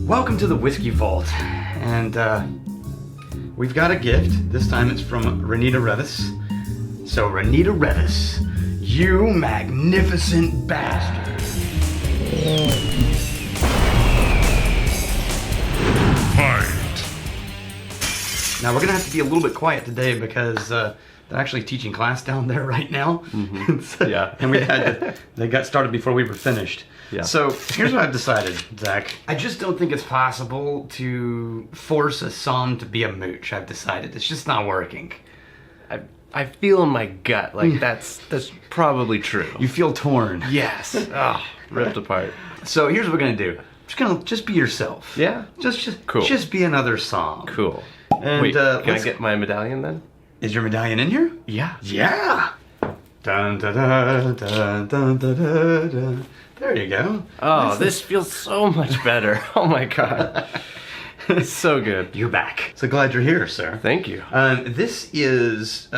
Welcome to the Whiskey Vault, and we've got a gift. This time it's from Renita Reavis. So Renita Reavis, you magnificent bastard. Fight. Now we're gonna have to be a little bit quiet today because they're actually teaching class down there right now. Mm-hmm. Yeah. And they got started before we were finished. Yeah. So here's what I've decided, Zach. I just don't think it's possible to force a song to be a mooch. I've decided it's just not working. I feel in my gut like that's probably true. You feel torn. Yes. Oh, ripped apart. So here's what we're gonna do. Just be yourself. Yeah. Cool. Just be another song. Cool. And Wait, can I let's- get my medallion then? Is your medallion in here? Yeah. Yeah. Dun, da, da, dun, dun, da, da, da. There you go. Oh, this feels so much better. Oh my god. It's so good. You're back. So glad you're here, sir. Thank you. This is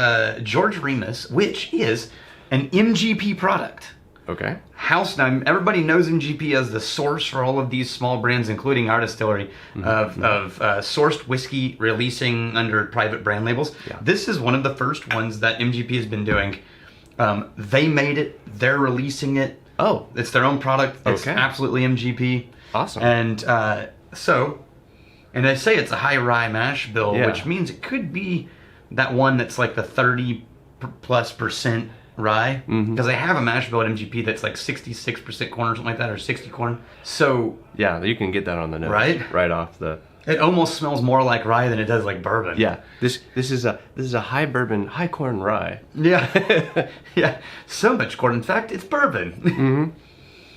George Remus, which is an MGP product. Okay. Now, everybody knows MGP as the source for all of these small brands, including our distillery, of sourced whiskey releasing under private brand labels. Yeah. This is one of the first ones that MGP has been doing. They made it. They're releasing it. Oh. It's their own product. It's Okay. absolutely MGP. Awesome. And and they say it's a high rye mash bill, Yeah. which means it could be that one that's like the 30+% rye. Because they have a mash bill at MGP that's like 66% corn or something like that, or 60 corn. So Yeah, you can get that on the nose. Right? Right off the. it almost smells more like rye than it does like bourbon. Yeah. This is a high bourbon, high corn rye. Yeah. Yeah. So much corn. In fact, it's bourbon.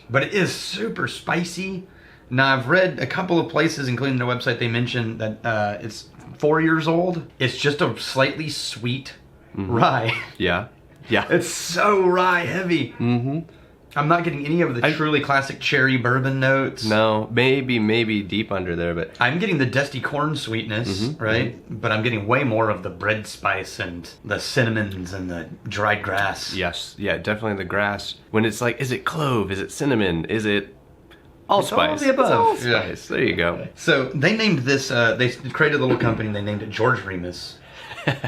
But it is super spicy. Now, I've read a couple of places, including their website, they mentioned that it's 4 years old. It's just a slightly sweet rye. Yeah. Yeah. It's so rye heavy. I'm not getting any of the truly classic cherry bourbon notes. No, maybe deep under there, but I'm getting the dusty corn sweetness, right? But I'm getting way more of the bread spice and the cinnamons and the dried grass. yes, yeah, definitely the grass. When it's like, is it clove? Is it cinnamon? Is it It's all allspice? the above. It's allspice. There you go. So they named this, they created a little company and they named it George Remus.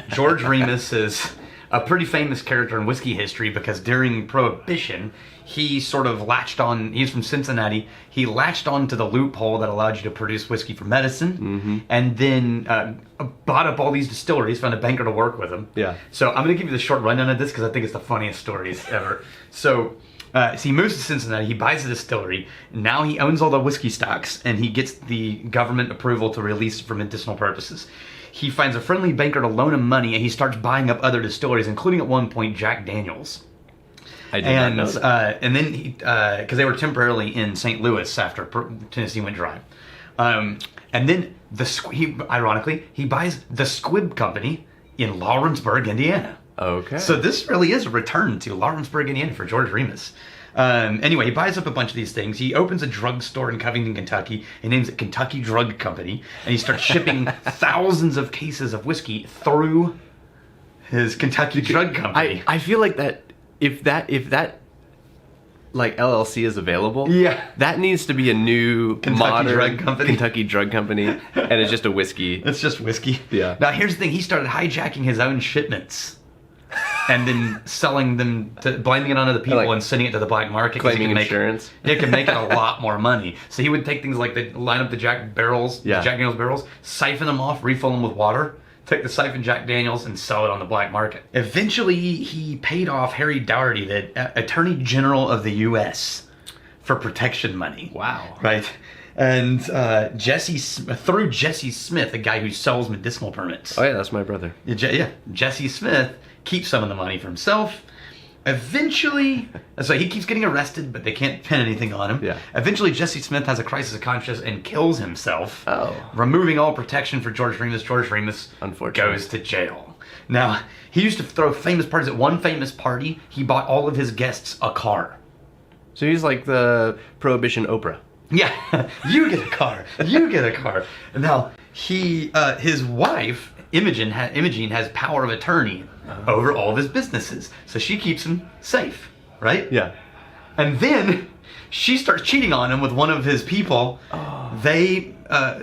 George Remus is a pretty famous character in whiskey history because during Prohibition, he sort of latched on, he's from Cincinnati, he latched on to the loophole that allowed you to produce whiskey for medicine, and then bought up all these distilleries, found a banker to work with him. Yeah. So I'm going to give you the short rundown of this because I think it's the funniest stories ever. So he moves to Cincinnati, he buys a distillery, now he owns all the whiskey stocks, and he gets the government approval to release for medicinal purposes. He finds a friendly banker to loan him money, and he starts buying up other distilleries, including at one point Jack Daniels. I did not know that. And then he, because they were temporarily in St. Louis after Tennessee went dry. And then ironically, he buys the Squibb Company in Lawrenceburg, Indiana. Okay. So this really is a return to Lawrenceburg, Indiana for George Remus. Anyway, he buys up a bunch of these things. He opens a drugstore in Covington, Kentucky. He names it Kentucky Drug Company. And he starts shipping thousands of cases of whiskey through his Kentucky Drug Company. I feel like that if that like LLC is available, Yeah. that needs to be a new modern Drug Company. Kentucky Drug Company, and it's just a whiskey. It's just whiskey. Yeah. Now, here's the thing. He started hijacking his own shipments and then selling them, blaming it on other people Like and sending it to the black market. 'cause he claiming could make- insurance. It could make it a lot more money. So he would take things like the line up the Jack barrels, Yeah. the Jack Daniels barrels, siphon them off, refill them with water, take the siphoned Jack Daniels and sell it on the black market. Eventually, he paid off Harry Daugherty, the Attorney General of the U.S., for protection money. Wow. Right. And through Jesse Smith, a guy who sells medicinal permits. Oh yeah, that's my brother. Yeah, Jesse Smith keeps some of the money for himself. Eventually, so he keeps getting arrested, but they can't pin anything on him. Yeah. Eventually, Jesse Smith has a crisis of conscience and kills himself. Oh. Removing all protection for George Remus. George Remus Unfortunately. goes to jail. Now, he used to throw famous parties. At one famous party, he bought all of his guests a car. So he's like the Prohibition Oprah. Yeah, you get a car. You get a car. Now, his wife, Imogene has power of attorney over all of his businesses. So she keeps him safe, right? Yeah. And then She starts cheating on him with one of his people. They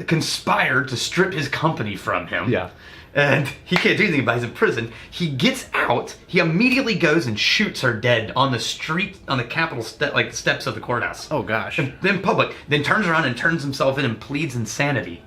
conspire to strip his company from him. Yeah. And he can't do anything about it. He's in prison. He gets out. He immediately goes and shoots her dead on the street, on the Capitol steps of the courthouse. Oh gosh. In public. Then turns around and turns himself in and pleads insanity.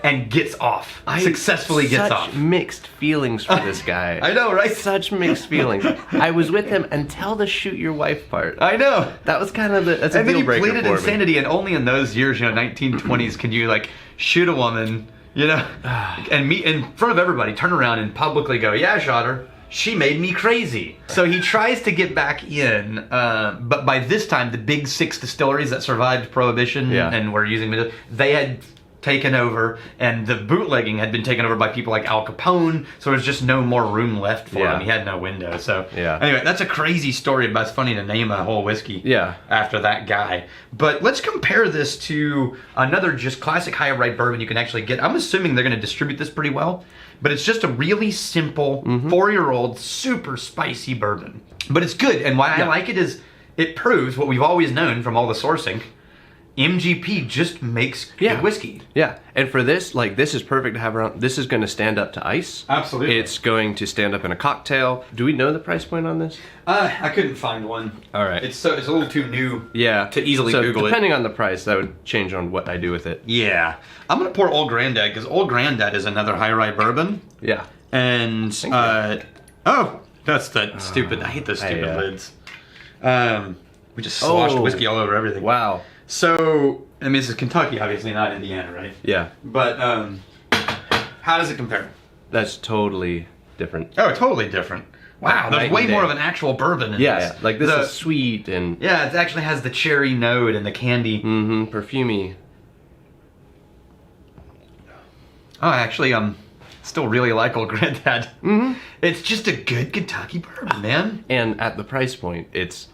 And gets off. Successfully gets off. Such mixed feelings for this guy. I know, right? Such mixed feelings. I was with him until the shoot your wife part. I know. That was kind of that's a And then deal he breaker pleaded for insanity, and only in those years, 1920s, can you like shoot a woman, and meet in front of everybody, turn around and publicly go, "Yeah, I shot her. She made me crazy." So he tries to get back in, but by this time, the big 6 distilleries that survived Prohibition and were using, they had taken over, and the bootlegging had been taken over by people like Al Capone, so there was just no more room left for him. He had no window. So anyway, that's a crazy story, but it's funny to name a whole whiskey after that guy. But let's compare this to another just classic high rye bourbon you can actually get. I'm assuming they're going to distribute this pretty well, but it's just a really simple 4-year-old super spicy bourbon. But it's good, and why I like it is it proves what we've always known from all the sourcing. MGP just makes good whiskey. Yeah, and for this, like, this is perfect to have around. This is going to stand up to ice. Absolutely. It's going to stand up in a cocktail. Do we know the price point on this? I couldn't find one. All right. It's a little too new to easily so Google it. Depending on the price, that would change on what I do with it. Yeah. I'm going to pour Old Grandad, because Old Grandad is another high rye bourbon. Yeah. And, that's that stupid, I hate those stupid lids. We just sloshed whiskey all over everything. Wow. So, I mean, this is Kentucky, obviously, not Indiana, right? Yeah. But, how does it compare? That's totally different. Oh, totally different. Wow, there's way more of an actual bourbon in this. Yeah, like this is sweet and... Yeah, it actually has the cherry note and the candy. Perfumey. Oh, actually, still really like Old Grandad. It's just a good Kentucky bourbon, man. And at the price point, it's...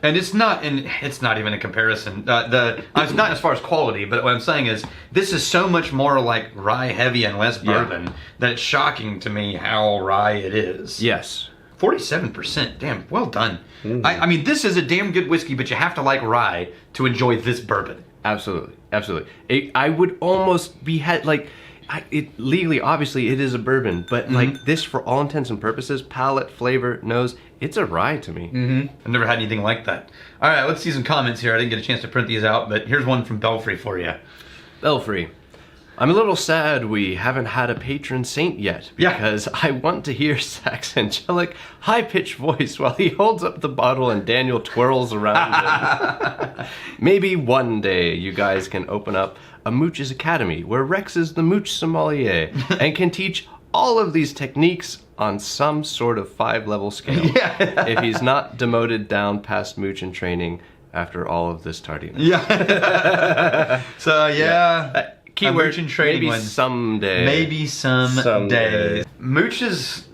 And it's not even a comparison. It's not as far as quality, but what I'm saying is this is so much more like rye heavy and less bourbon that it's shocking to me how rye it is. Yes. 47%. Damn, well done. I mean, this is a damn good whiskey, but you have to like rye to enjoy this bourbon. Absolutely, absolutely. I would almost be legally, obviously, it is a bourbon, but like this, for all intents and purposes, palate, flavor, nose, it's a rye to me. I've never had anything like that. All right, let's see some comments here. I didn't get a chance to print these out, but here's one from Belfry for you. Belfry. I'm a little sad we haven't had a patron saint yet, because I want to hear Zach's angelic, high-pitched voice while he holds up the bottle and Daniel twirls around him. Maybe one day you guys can open up a Mooch's Academy where Rex is the Mooch sommelier and can teach all of these techniques on some sort of 5-level scale. If he's not demoted down past Mooch in training after all of this tardiness. So, keyword in training. Maybe someday. Maybe someday. Mooch is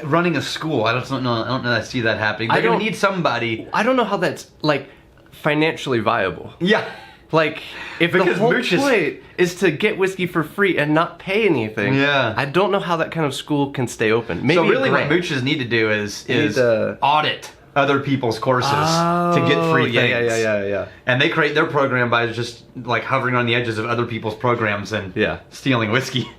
running a school. I don't know that I see that happening. They're going to need somebody. I don't know how that's, like, financially viable. Yeah. Like, if the whole point is to get whiskey for free and not pay anything, I don't know how that kind of school can stay open. Maybe so really what mooches need to do is audit other people's courses to get free things. Yeah. And they create their program by just like hovering on the edges of other people's programs and stealing whiskey.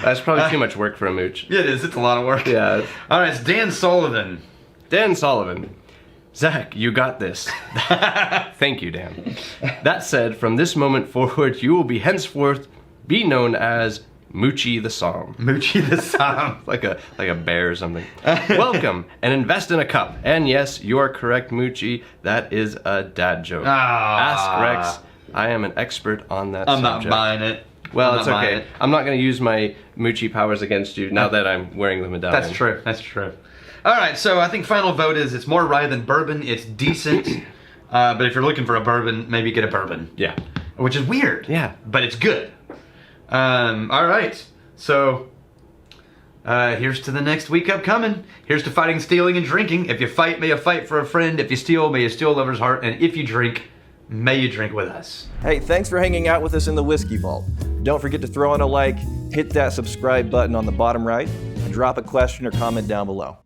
That's probably too much work for a mooch. It is. It's a lot of work. Yeah. All right, it's Dan Sullivan. Dan Sullivan. Zach, you got this. Thank you, Dan. That said, from this moment forward, you will be henceforth be known as Moochie the Somm. Moochie the Somm. like a bear or something. Welcome, and invest in a cup. And yes, you are correct, Moochie. That is a dad joke. Ask Rex. I am an expert on that subject. I'm not buying it. Well, it's okay. I'm not going to use my Moochie powers against you now that I'm wearing the medallion. That's true. All right, so I think final vote is it's more rye than bourbon. It's decent, but if you're looking for a bourbon, maybe get a bourbon. Yeah. Which is weird. Yeah. But it's good. All right, so here's to the next week upcoming. Here's to fighting, stealing, and drinking. If you fight, may you fight for a friend. If you steal, may you steal a lover's heart. And if you drink, may you drink with us. Hey, thanks for hanging out with us in the Whiskey Vault. Don't forget to throw in a like, hit that subscribe button on the bottom right, and drop a question or comment down below.